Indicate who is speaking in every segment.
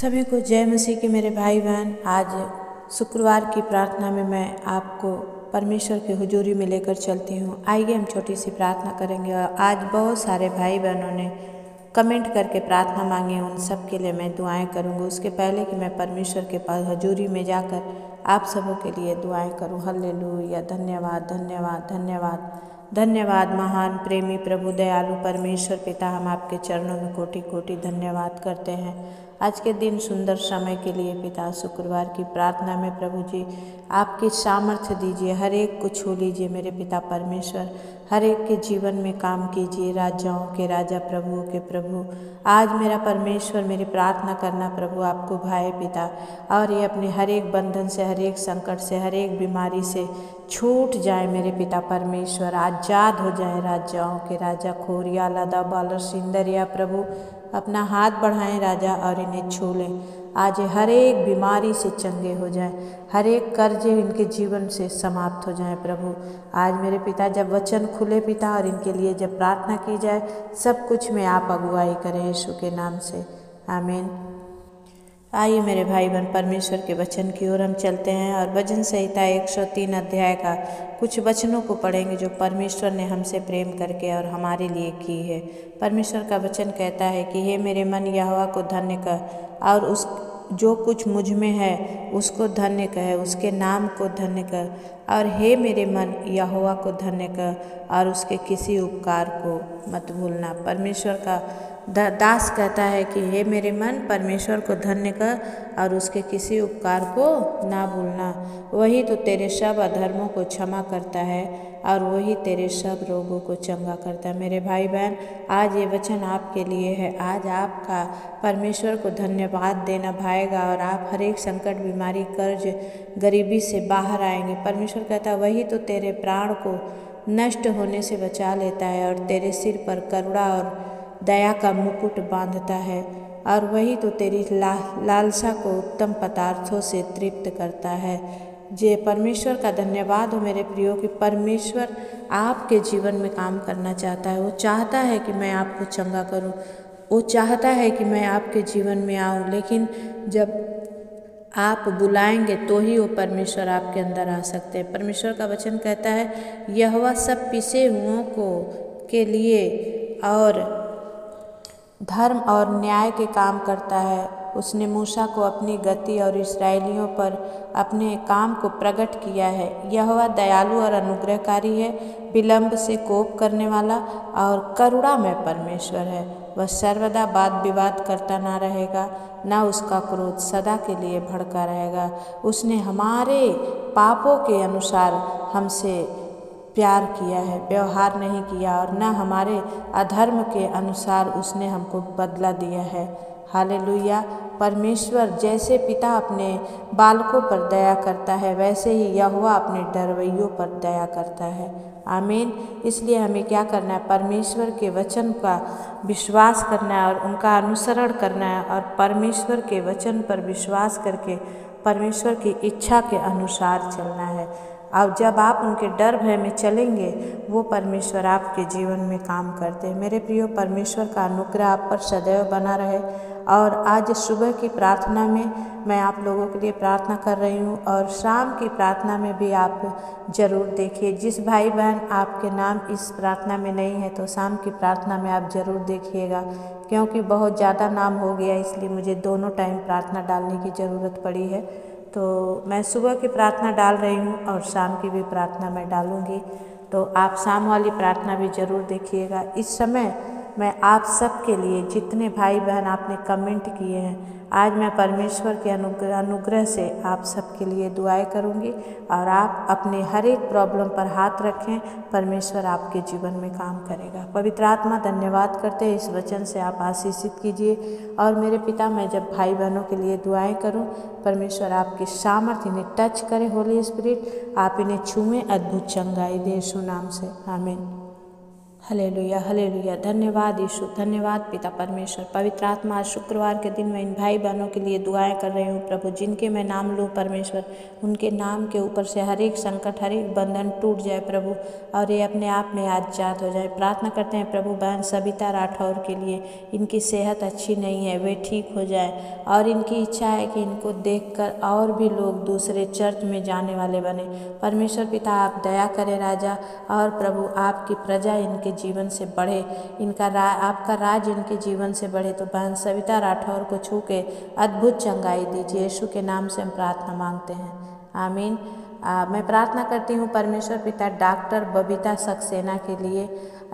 Speaker 1: सभी को जय मसीह के मेरे भाई बहन। आज शुक्रवार की प्रार्थना में मैं आपको परमेश्वर की हुजूरी में लेकर चलती हूँ। आइए हम छोटी सी प्रार्थना करेंगे। और आज बहुत सारे भाई बहनों ने कमेंट करके प्रार्थना मांगी है, उन सब के लिए मैं दुआएं करूँगी। उसके पहले कि मैं परमेश्वर के पास हुजूरी में जाकर आप सबों के लिए दुआएं करूँ। हल्लेलुया। धन्यवाद धन्यवाद धन्यवाद धन्यवाद महान प्रेमी प्रभु दयालु परमेश्वर पिता, हम आपके चरणों में कोटि कोटि धन्यवाद करते हैं आज के दिन सुंदर समय के लिए। पिता, शुक्रवार की प्रार्थना में प्रभु जी आपकी सामर्थ्य दीजिए, हर एक को छू लीजिए मेरे पिता परमेश्वर, हर एक के जीवन में काम कीजिए। राजाओं के राजा प्रभुओं के प्रभु, आज मेरा परमेश्वर मेरी प्रार्थना करना प्रभु आपको भाई पिता, और ये अपने हर एक बंधन से, हर एक संकट से, हर एक बीमारी से छूट जाए मेरे पिता परमेश्वर, आज़ाद हो जाए। राजाओं के राजा खोरिया लदा बालर सिंदरिया प्रभु, अपना हाथ बढ़ाएं राजा और इन्हें छू लें। आज हर एक बीमारी से चंगे हो जाएं, हर एक कर्जे इनके जीवन से समाप्त हो जाएं प्रभु। आज मेरे पिता जब वचन खुले पिता और इनके लिए जब प्रार्थना की जाए, सब कुछ में आप अगुवाई करें यीशु के नाम से, आमीन। आइए मेरे भाई बहन, परमेश्वर के वचन की ओर हम चलते हैं और भजन संहिता 103 अध्याय का कुछ वचनों को पढ़ेंगे जो परमेश्वर ने हमसे प्रेम करके और हमारे लिए की है। परमेश्वर का वचन कहता है कि हे मेरे मन यहोवा को धन्य कर और उस जो कुछ मुझ में है उसको धन्य कह, उसके नाम को धन्य कर। और हे मेरे मन यहोवा को धन्य कर और उसके किसी उपकार को मत भूलना। परमेश्वर का दास कहता है कि हे मेरे मन परमेश्वर को धन्य कर और उसके किसी उपकार को ना भूलना। वही तो तेरे सब अधर्मों को क्षमा करता है और वही तेरे सब रोगों को चंगा करता है। मेरे भाई बहन, आज ये वचन आपके लिए है। आज आपका परमेश्वर को धन्यवाद देना भाएगा और आप हर एक संकट, बीमारी, कर्ज, गरीबी से बाहर आएंगे। परमेश्वर कहता है वही तो तेरे प्राण को नष्ट होने से बचा लेता है और तेरे सिर पर करुणा और दया का मुकुट बांधता है, और वही तो तेरी लालसा को उत्तम पदार्थों से तृप्त करता है। जे परमेश्वर का धन्यवाद हो मेरे प्रियो कि परमेश्वर आपके जीवन में काम करना चाहता है। वो चाहता है कि मैं आपको चंगा करूं, वो चाहता है कि मैं आपके जीवन में आऊं, लेकिन जब आप बुलाएंगे तो ही वो परमेश्वर आपके अंदर आ सकते हैं। परमेश्वर का वचन कहता है यहोवा सब पिसे हुओं को के लिए और धर्म और न्याय के काम करता है। उसने मूसा को अपनी गति और इस्राएलियों पर अपने काम को प्रकट किया है। यहोवा दयालु और अनुग्रहकारी है, विलंब से कोप करने वाला और करुणा में परमेश्वर है। वह सर्वदा वाद विवाद करता ना रहेगा, ना उसका क्रोध सदा के लिए भड़का रहेगा। उसने हमारे पापों के अनुसार हमसे प्यार किया है, व्यवहार नहीं किया, और न हमारे अधर्म के अनुसार उसने हमको बदला दिया है। हालेलुया। परमेश्वर जैसे पिता अपने बालकों पर दया करता है, वैसे ही यहोवा अपने डरवैयों पर दया करता है। आमीन। इसलिए हमें क्या करना है? परमेश्वर के वचन का विश्वास करना है और उनका अनुसरण करना है, और परमेश्वर के वचन पर विश्वास करके परमेश्वर की इच्छा के अनुसार चलना है। और जब आप उनके डर भय में चलेंगे, वो परमेश्वर आपके जीवन में काम करते हैं। मेरे प्रियो, परमेश्वर का अनुग्रह आप पर सदैव बना रहे। और आज सुबह की प्रार्थना में मैं आप लोगों के लिए प्रार्थना कर रही हूँ, और शाम की प्रार्थना में भी आप ज़रूर देखिए। जिस भाई बहन आपके नाम इस प्रार्थना में नहीं है तो शाम की प्रार्थना में आप ज़रूर देखिएगा, क्योंकि बहुत ज़्यादा नाम हो गया, इसलिए मुझे दोनों टाइम प्रार्थना डालने की ज़रूरत पड़ी है। तो मैं सुबह की प्रार्थना डाल रही हूँ और शाम की भी प्रार्थना मैं डालूँगी, तो आप शाम वाली प्रार्थना भी ज़रूर देखिएगा। इस समय मैं आप सब के लिए, जितने भाई बहन आपने कमेंट किए हैं, आज मैं परमेश्वर के अनुग्रह से आप सब के लिए दुआएं करूँगी, और आप अपने हर एक प्रॉब्लम पर हाथ रखें, परमेश्वर आपके जीवन में काम करेगा। पवित्र आत्मा धन्यवाद करते हैं, इस वचन से आप आशीषित कीजिए। और मेरे पिता, मैं जब भाई बहनों के लिए दुआएं करूं, परमेश्वर आपकी सामर्थ्य इन्हें टच करे। होली स्पिरिट आप इन्हें छूएं, अद्भुत चंगाई दे यीशु नाम से, आमीन। Hallelujah hallelujah. धन्यवाद यीशु, धन्यवाद पिता परमेश्वर। पवित्र आत्मा, आज शुक्रवार के दिन मैं इन भाई बहनों के लिए दुआएं कर रही हूँ प्रभु, जिनके मैं नाम लूँ परमेश्वर, उनके नाम के ऊपर से हर एक संकट, हर एक बंधन टूट जाए प्रभु, और ये अपने आप में आजाद हो जाए। प्रार्थना करते हैं प्रभु बहन सविता राठौर के लिए, इनकी सेहत अच्छी नहीं है, वे ठीक हो जाए, और इनकी इच्छा है कि इनको देखकर और भी लोग दूसरे चर्च में जाने वाले बने। परमेश्वर पिता आप दया करें राजा, और प्रभु आपकी प्रजा इनके जीवन से बढ़े, आपका राज इनके जीवन से बढ़े। तो बहन सविता राठौर को छू के अद्भुत चंगाई दीजिए, यीशु के नाम से हम प्रार्थना मांगते हैं, आमीन। मैं प्रार्थना करती हूँ परमेश्वर पिता डॉक्टर बबीता सक्सेना के लिए।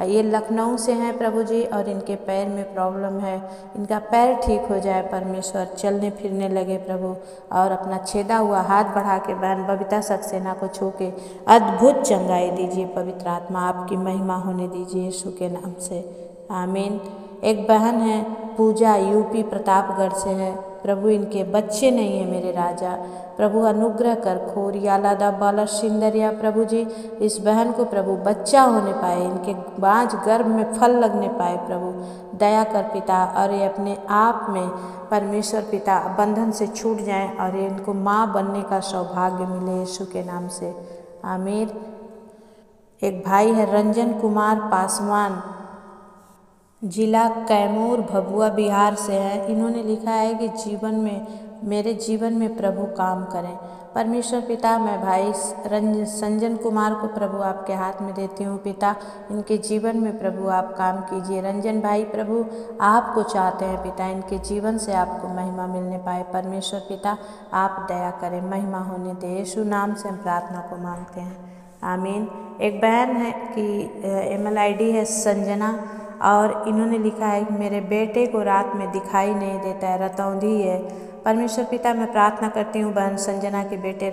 Speaker 1: ये लखनऊ से हैं प्रभु जी, और इनके पैर में प्रॉब्लम है, इनका पैर ठीक हो जाए परमेश्वर, चलने फिरने लगे प्रभु, और अपना छेदा हुआ हाथ बढ़ा के बहन बबीता सक्सेना को छू के अद्भुत चंगाई दीजिए। पवित्र आत्मा आपकी महिमा होने दीजिए यीशु के नाम से, आमीन। एक बहन है पूजा, यूपी प्रतापगढ़ से है प्रभु, इनके बच्चे नहीं हैं मेरे राजा, प्रभु अनुग्रह कर। खोरियाला दा बाला सिंदरिया प्रभु जी, इस बहन को प्रभु बच्चा होने पाए, इनके बाँझ गर्भ में फल लगने पाए प्रभु, दया कर पिता, और ये अपने आप में परमेश्वर पिता बंधन से छूट जाएं, और ये इनको माँ बनने का सौभाग्य मिले यीशु के नाम से, आमीन। एक भाई है रंजन कुमार पासवान, जिला कैमूर भभुआ बिहार से है। इन्होंने लिखा है कि मेरे जीवन में प्रभु काम करें। परमेश्वर पिता मैं भाई संजन कुमार को प्रभु आपके हाथ में देती हूँ पिता, इनके जीवन में प्रभु आप काम कीजिए। रंजन भाई प्रभु आपको चाहते हैं पिता, इनके जीवन से आपको महिमा मिलने पाए परमेश्वर पिता, आप दया करें, महिमा होने दे, यीशु नाम से हम प्रार्थना को मांगते हैं, आमीन। एक बहन है कि MLID है संजना, और इन्होंने लिखा है कि मेरे बेटे को रात में दिखाई नहीं देता है, रतौंधी है। परमेश्वर पिता मैं प्रार्थना करती हूँ बहन संजना के बेटे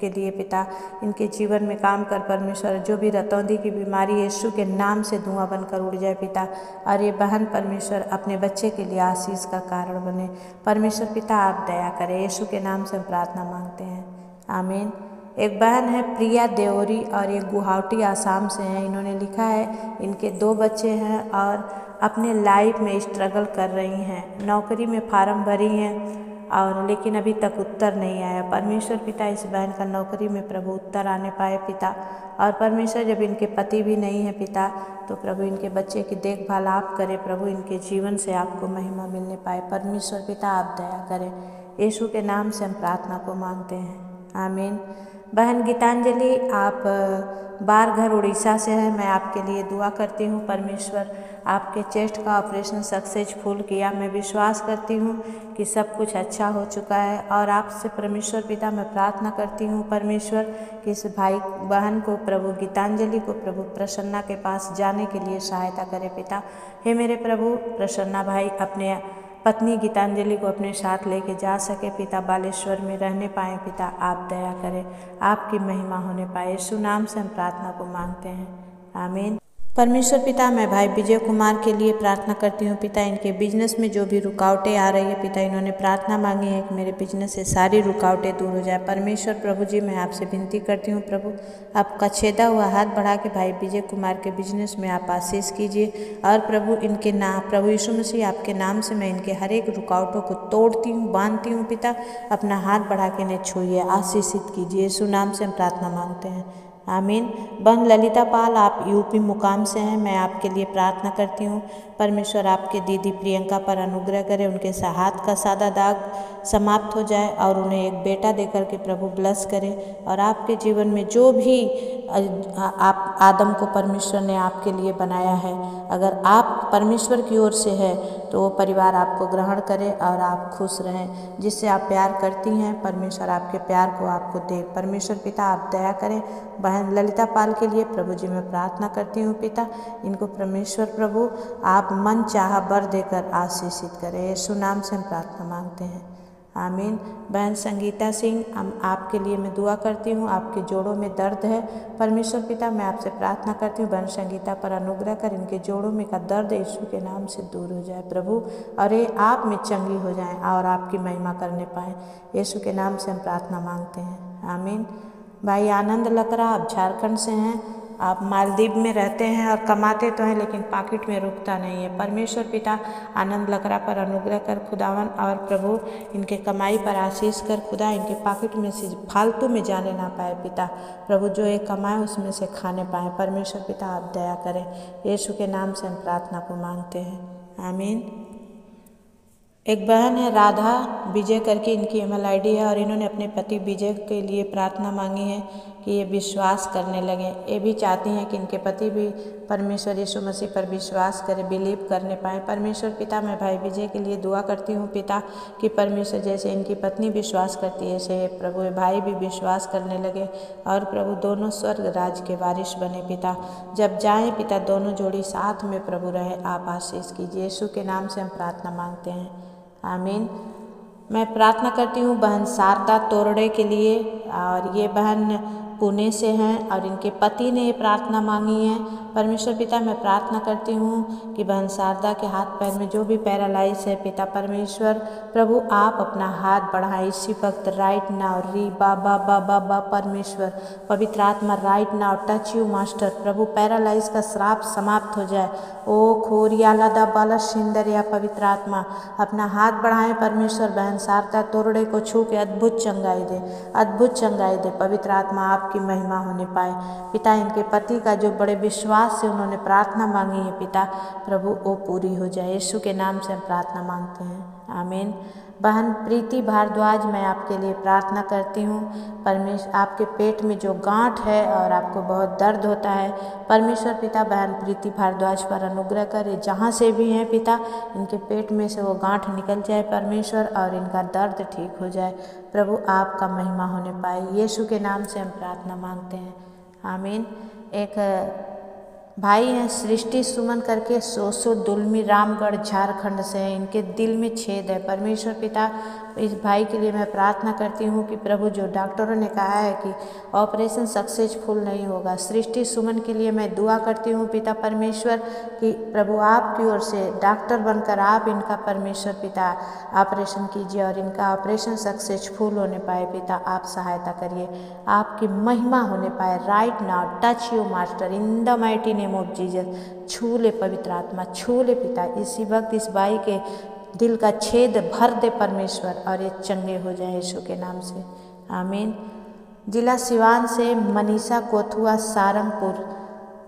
Speaker 1: के लिए पिता, इनके जीवन में काम कर परमेश्वर, जो भी रतौंधी की बीमारी यीशु के नाम से धुआं बनकर उड़ जाए पिता, और ये बहन परमेश्वर अपने बच्चे के लिए आशीष का कारण बने। परमेश्वर पिता आप दया करें, यीशु के नाम से हम प्रार्थना मांगते हैं, आमीन। एक बहन है प्रिया देवरी, और ये गुवाहाटी आसाम से हैं। इन्होंने लिखा है इनके 2 बच्चे हैं और अपने लाइफ में स्ट्रगल कर रही हैं, नौकरी में फार्म भरी हैं, और लेकिन अभी तक उत्तर नहीं आया। परमेश्वर पिता इस बहन का नौकरी में प्रभु उत्तर आने पाए पिता, और परमेश्वर जब इनके पति भी नहीं है पिता, तो प्रभु इनके बच्चे की देखभाल आप करें प्रभु, इनके जीवन से आपको महिमा मिलने पाए परमेश्वर पिता, आप दया करें, यीशु के नाम से हम प्रार्थना को मांगते हैं, आमीन। बहन गीतांजलि आप बारघर उड़ीसा से हैं, मैं आपके लिए दुआ करती हूँ। परमेश्वर आपके चेस्ट का ऑपरेशन सक्सेसफुल किया, मैं विश्वास करती हूँ कि सब कुछ अच्छा हो चुका है, और आपसे परमेश्वर पिता मैं प्रार्थना करती हूँ परमेश्वर कि इस भाई बहन को प्रभु गीतांजलि को प्रभु प्रसन्ना के पास जाने के लिए सहायता करें पिता। हे मेरे प्रभु प्रसन्ना भाई अपने पत्नी गीतांजलि को अपने साथ लेके जा सके पिता, बालेश्वर में रहने पाए पिता, आप दया करें, आपकी महिमा होने पाए, यीशु नाम से हम प्रार्थना को मांगते हैं, आमीन। परमेश्वर पिता मैं भाई विजय कुमार के लिए प्रार्थना करती हूँ पिता, इनके बिजनेस में जो भी रुकावटें आ रही है पिता, इन्होंने प्रार्थना मांगी है कि मेरे बिजनेस से सारी रुकावटें दूर हो जाए। परमेश्वर प्रभु जी मैं आपसे विनती करती हूँ प्रभु, आपका छेदा हुआ हाथ बढ़ा के भाई विजय कुमार के बिजनेस में आप आशीष कीजिए, और प्रभु इनके नाम प्रभु यीशु मसीह आपके नाम से मैं इनके हर एक रुकावटों को तोड़ती हूँ, बांधती हूँ पिता, अपना हाथ बढ़ा के इन्हें छूइए, आशीषित कीजिए, यीशु नाम से हम प्रार्थना मांगते हैं, आमीन। बहन ललिता पाल आप यूपी मुकाम से हैं, मैं आपके लिए प्रार्थना करती हूँ। परमेश्वर आपके दीदी प्रियंका पर अनुग्रह करें, उनके हाथ का सादा दाग समाप्त हो जाए, और उन्हें एक बेटा देकर के प्रभु ब्लेस करें, और आपके जीवन में जो भी आप आदम को परमेश्वर ने आपके लिए बनाया है, अगर आप परमेश्वर की ओर से है तो वो परिवार आपको ग्रहण करे और आप खुश रहें। जिससे आप प्यार करती हैं परमेश्वर आपके प्यार को आपको दे। परमेश्वर पिता आप दया करें। बहन ललिता पाल के लिए प्रभु जी मैं प्रार्थना करती हूँ पिता, इनको परमेश्वर प्रभु आप मन चाहा वर देकर आशीषित करें। यीशु नाम से हम प्रार्थना मांगते हैं, आमीन। बहन संगीता सिंह आपके लिए मैं दुआ करती हूँ, आपके जोड़ों में दर्द है, परमेश्वर पिता मैं आपसे प्रार्थना करती हूँ बहन संगीता पर अनुग्रह कर, इनके जोड़ों में का दर्द यीशु के नाम से दूर हो जाए प्रभु, और ये आप में चंगी हो जाएं और आपकी महिमा करने पाएँ। यीशु के नाम से हम प्रार्थना मांगते हैं, आमीन। भाई आनंद लकड़ा आप झारखंड से हैं, आप मालदीव में रहते हैं और कमाते तो हैं लेकिन पॉकेट में रुकता नहीं है। परमेश्वर पिता आनंद लकड़ा पर अनुग्रह कर खुदावन, और प्रभु इनके कमाई पर आशीष कर खुदा, इनके पॉकेट में से फालतू में जाने ना पाए पिता। प्रभु जो एक कमाए उसमें से खाने पाए। परमेश्वर पिता आप दया करें। यीशु के नाम से हम प्रार्थना को मांगते हैं, आमीन। एक बहन है राधा विजय करके इनकी ईमेल आईडी है, और इन्होंने अपने पति विजय के लिए प्रार्थना मांगी है कि ये विश्वास करने लगे। ये भी चाहती हैं कि इनके पति भी परमेश्वर यीशु मसीह पर विश्वास करें, बिलीव करने पाए। परमेश्वर पिता मैं भाई विजय के लिए दुआ करती हूँ पिता कि परमेश्वर जैसे इनकी पत्नी विश्वास करती है ऐसे प्रभु भाई भी विश्वास करने लगे, और प्रभु दोनों स्वर्ग राज्य के वारिस बने पिता। जब जाएं पिता दोनों जोड़ी साथ में प्रभु रहे, आप आशीष कीजिए। यीशु के नाम से हम प्रार्थना मांगते हैं, आमीन। मैं प्रार्थना करती हूँ बहन शारदा तोरड़े के लिए, और ये बहन पुणे से हैं और इनके पति ने ये प्रार्थना मांगी है। परमेश्वर पिता मैं प्रार्थना करती हूँ कि बहन शारदा के हाथ पैर में जो भी पैरालाइज है पिता परमेश्वर प्रभु आप अपना हाथ बढ़ाएं इसी वक्त राइट नाउ। री बाबा बाबा बा परमेश्वर पवित्र आत्मा right now touch you master. Prabhu paralyse का श्राप समाप्त हो जाए। ओ खोरिया लदा बाला सिंदरिया पवित्र आत्मा अपना हाथ बढ़ाएं परमेश्वर। बहन शारदा तोरड़े को छू के अद्भुत चंगाई दे, अद्भुत चंगाई दे। पवित्र आत्मा आपकी महिमा होने पाए पिता। इनके पति का जो बड़े विश्वास से उन्होंने प्रार्थना मांगी है पिता प्रभु वो पूरी हो जाए। यीशु के नाम से हम प्रार्थना मांगते हैं, आमीन। बहन प्रीति भारद्वाज मैं आपके लिए प्रार्थना करती हूँ। परमेश्वर आपके पेट में जो गांठ है और आपको बहुत दर्द होता है परमेश्वर पिता बहन प्रीति भारद्वाज पर अनुग्रह करे। जहाँ से भी हैं पिता इनके पेट में से वो गांठ निकल जाए परमेश्वर, और इनका दर्द ठीक हो जाए। प्रभु आपका महिमा होने पाए। यीशु के नाम से हम प्रार्थना मांगते हैं, आमीन। एक भाई हैं सृष्टि सुमन करके सोसो दुलमी रामगढ़ झारखंड से हैं। इनके दिल में छेद है परमेश्वर पिता। इस भाई के लिए मैं प्रार्थना करती हूँ कि प्रभु जो डॉक्टरों ने कहा है कि ऑपरेशन सक्सेसफुल नहीं होगा, सृष्टि सुमन के लिए मैं दुआ करती हूँ पिता परमेश्वर कि प्रभु आपकी ओर से डॉक्टर बनकर आप इनका परमेश्वर पिता ऑपरेशन कीजिए और इनका ऑपरेशन सक्सेसफुल होने पाए पिता। आप सहायता करिए, आपकी महिमा होने पाए। Right now touch you master in the mighty name of Jesus. छू ले पवित्र आत्मा, छू ले पिता। इसी वक्त इस भाई के दिल का छेद भर दे परमेश्वर और ये चंगे हो जाए यीशु के नाम से, आमीन। जिला सिवान से मनीषा कोथुआ सारंगपुर,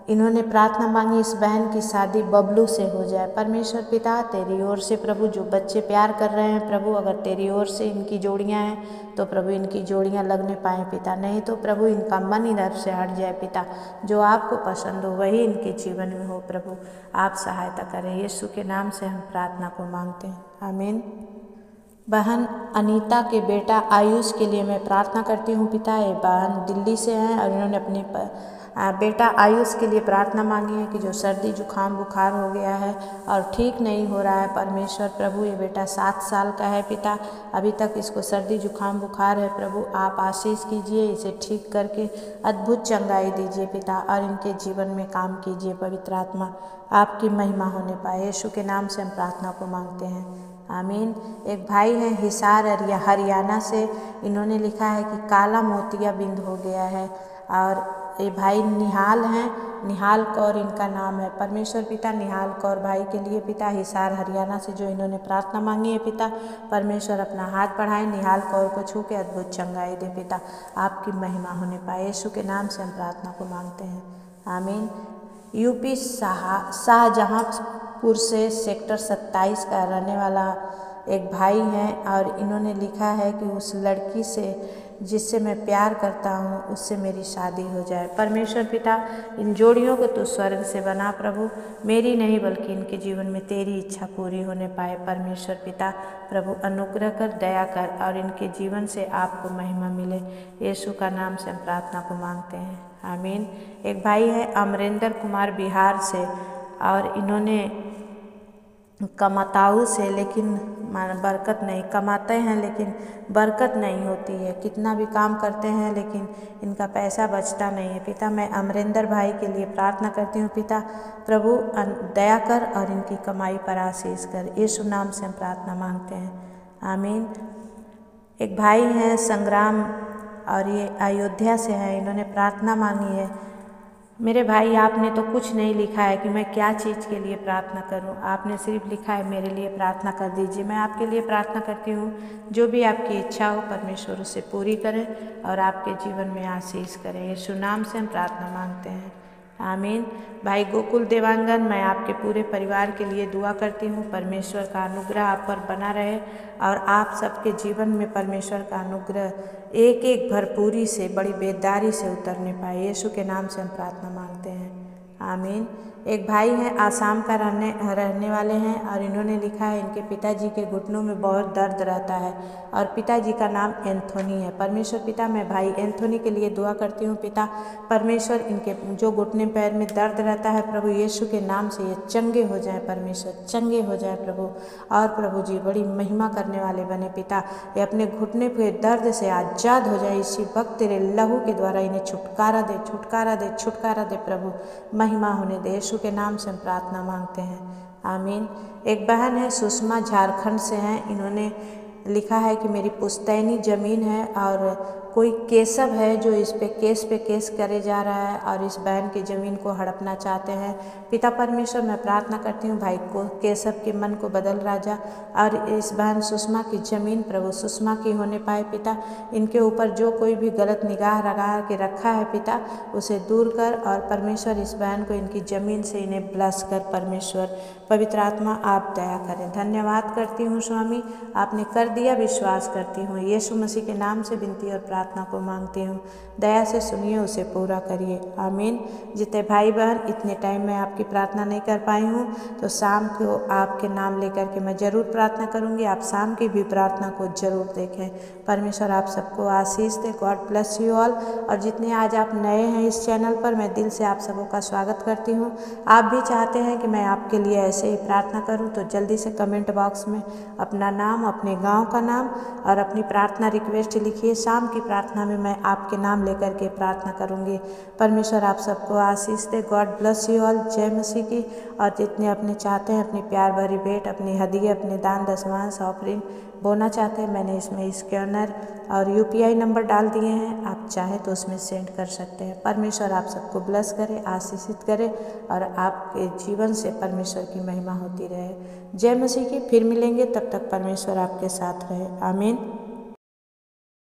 Speaker 1: इन्होंने प्रार्थना मांगी इस बहन की शादी बबलू से हो जाए। परमेश्वर पिता तेरी ओर से प्रभु जो बच्चे प्यार कर रहे हैं प्रभु अगर तेरी ओर से इनकी जोड़ियां हैं तो प्रभु इनकी जोड़ियां लगने पाएँ पिता, नहीं तो प्रभु इनका मन इधर से हट जाए पिता। जो आपको पसंद हो वही इनके जीवन में हो प्रभु, आप सहायता करें। यीशु के नाम से हम प्रार्थना को मांगते हैं, आमीन। बहन अनीता के बेटा आयुष के लिए मैं प्रार्थना करती हूँ पिता। ये बहन दिल्ली से हैं और इन्होंने अपने बेटा आयुष के लिए प्रार्थना मांगी है कि जो सर्दी जुकाम बुखार हो गया है और ठीक नहीं हो रहा है परमेश्वर प्रभु। ये बेटा 7 साल का है पिता, अभी तक इसको सर्दी जुकाम बुखार है प्रभु। आप आशीष कीजिए, इसे ठीक करके अद्भुत चंगाई दीजिए पिता और इनके जीवन में काम कीजिए पवित्र आत्मा, आपकी महिमा होने पाए। यीशु के नाम से हम प्रार्थना को मांगते हैं, आमीन। एक भाई हैं हिसार हरियाणा से, इन्होंने लिखा है कि काला मोतिया बिंद हो गया है। और ये भाई निहाल हैं, निहाल कौर इनका नाम है। परमेश्वर पिता निहाल कौर भाई के लिए पिता हिसार हरियाणा से जो इन्होंने प्रार्थना मांगी है पिता परमेश्वर अपना हाथ बढ़ाए, निहाल कौर को छू के अद्भुत चंगाई दे पिता, आपकी महिमा होने पाए। यीशु के नाम से हम प्रार्थना को मांगते हैं, आमीन। यूपी शाहजहाँपुर से सेक्टर 27 का रहने वाला एक भाई हैं और इन्होंने लिखा है कि उस लड़की से जिससे मैं प्यार करता हूँ उससे मेरी शादी हो जाए। परमेश्वर पिता इन जोड़ियों को तो स्वर्ग से बना प्रभु, मेरी नहीं बल्कि इनके जीवन में तेरी इच्छा पूरी होने पाए। परमेश्वर पिता प्रभु अनुग्रह कर, दया कर और इनके जीवन से आपको महिमा मिले। यीशु का नाम से हम प्रार्थना को मांगते हैं, आमीन। एक भाई है अमरेंद्र कुमार बिहार से और इन्होंने कमाताऊ से लेकिन बरकत नहीं, कमाते हैं लेकिन बरकत नहीं होती है, कितना भी काम करते हैं लेकिन इनका पैसा बचता नहीं है पिता। मैं अमरेंद्र भाई के लिए प्रार्थना करती हूँ पिता प्रभु दया कर और इनकी कमाई पर आशीष कर। यीशु नाम से हम प्रार्थना मांगते हैं, आमीन। एक भाई हैं संग्राम और ये अयोध्या से हैं, इन्होंने प्रार्थना मांगी है मेरे भाई, आपने तो कुछ नहीं लिखा है कि मैं क्या चीज़ के लिए प्रार्थना करूं। आपने सिर्फ लिखा है मेरे लिए प्रार्थना कर दीजिए। मैं आपके लिए प्रार्थना करती हूं, जो भी आपकी इच्छा हो परमेश्वर उसे पूरी करे और आपके जीवन में आशीष करे। यीशु नाम से हम प्रार्थना मांगते हैं, आमीन। भाई गोकुल देवांगन, मैं आपके पूरे परिवार के लिए दुआ करती हूँ। परमेश्वर का अनुग्रह आप पर बना रहे और आप सबके जीवन में परमेश्वर का अनुग्रह एक एक भरपूरी से, बड़ी बेदारी से उतरने पाए। यीशु के नाम से हम प्रार्थना मांगते हैं, आमीन। एक भाई हैं, आसाम का रहने वाले हैं और इन्होंने लिखा है इनके पिताजी के घुटनों में बहुत दर्द रहता है और पिताजी का नाम एंथोनी है। परमेश्वर पिता, मैं भाई एंथोनी के लिए दुआ करती हूँ। पिता परमेश्वर, इनके जो घुटने पैर में दर्द रहता है प्रभु यीशु के नाम से ये चंगे हो जाए। परमेश्वर चंगे हो जाए प्रभु, और प्रभु जी बड़ी महिमा करने वाले बने। पिता, ये अपने घुटने के दर्द से आज़ाद हो जाए। इसी वक्त तेरे लहू के द्वारा इन्हें छुटकारा दे, छुटकारा दे, छुटकारा दे प्रभु, महिमा होने दे। यीशु के नाम से हम प्रार्थना मांगते हैं, आमीन। एक बहन है सुषमा, झारखंड से हैं। इन्होंने लिखा है कि मेरी पुश्तैनी ज़मीन है और कोई केशव है जो इस पे केस करे जा रहा है और इस बहन की ज़मीन को हड़पना चाहते हैं। पिता परमेश्वर, मैं प्रार्थना करती हूँ भाई को केशव के मन को बदल राजा और इस बहन सुषमा की ज़मीन प्रभु सुषमा की होने पाए। पिता, इनके ऊपर जो कोई भी गलत निगाह लगा के रखा है पिता, उसे दूर कर और परमेश्वर इस बहन को इनकी ज़मीन से इन्हें ब्लस कर। परमेश्वर पवित्र आत्मा आप दया करें। धन्यवाद करती हूँ स्वामी, आपने कर दिया, विश्वास करती हूँ। यीशु मसीह के नाम से विनती और प्रार्थना को मांगती हूँ, दया से सुनिए, उसे पूरा करिए, आमीन। जितने भाई बहन इतने टाइम में आपकी प्रार्थना नहीं कर पाई हूँ तो शाम को आपके नाम लेकर के मैं ज़रूर प्रार्थना करूँगी। आप शाम की भी प्रार्थना को ज़रूर देखें। परमेश्वर आप सबको आशीष दे। God bless you all. और जितने आज आप नए हैं इस चैनल पर, मैं दिल से आप सबों का स्वागत करती हूँ। आप भी चाहते हैं कि मैं आपके लिए ऐसे ही प्रार्थना करूँ तो जल्दी से कमेंट बॉक्स में अपना नाम, अपने गांव का नाम और अपनी प्रार्थना रिक्वेस्ट लिखिए। शाम की प्रार्थना में मैं आपके नाम लेकर के प्रार्थना करूँगी। परमेश्वर आप सबको आशीष दे। God bless you all. जय मसीह की। और जितने अपने चाहते हैं अपनी प्यार भरी भेंट, अपनी हदिया, अपने दान दशमांश ऑफरिंग बोना चाहते हैं, मैंने इसमें स्कैनर और UPI नंबर डाल दिए हैं, आप चाहें तो उसमें सेंड कर सकते हैं। परमेश्वर आप सबको ब्लेस करे, आशीषित करे और आपके जीवन से परमेश्वर की महिमा होती रहे। जय मसीह की। फिर मिलेंगे, तब तक परमेश्वर आपके साथ रहे, आमीन।